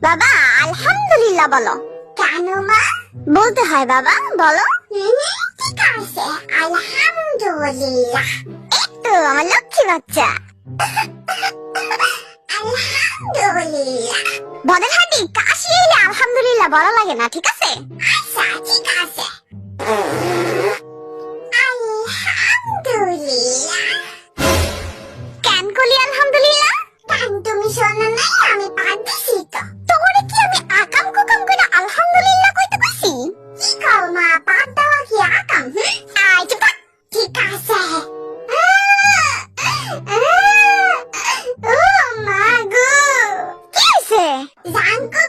বাবা আলহামদুলিল্লাহ বলো। কেন মা? বলতে হয় বাবা, বলো। ঠিক আছে, আলহামদুলিল্লাহ। একটু আমার লক্ষ্মী বাচ্চা। আলহামদুলিল্লাহ। বদের হাঁটি কাশি এলে আলহামদুলিল্লাহ বলা লাগে না, ঠিক আছে? আচ্ছা ঠিক আছে। আলহামদুলিল্লাহ। কেন কলি আলহামদুলিল্লাহ? কেন তুমি শোনো নাই? আমি পাঠ দিছি তো। তোরে কি আমি আকাম কুকাম করে আলহামদুলিল্লাহ কইতে কইছি? কি কও মা, পাঠ দেওয়া কি আকাম? আয় চুপ থাক। ঠিক আছে। ও মা গো, কি হইছে? জানকো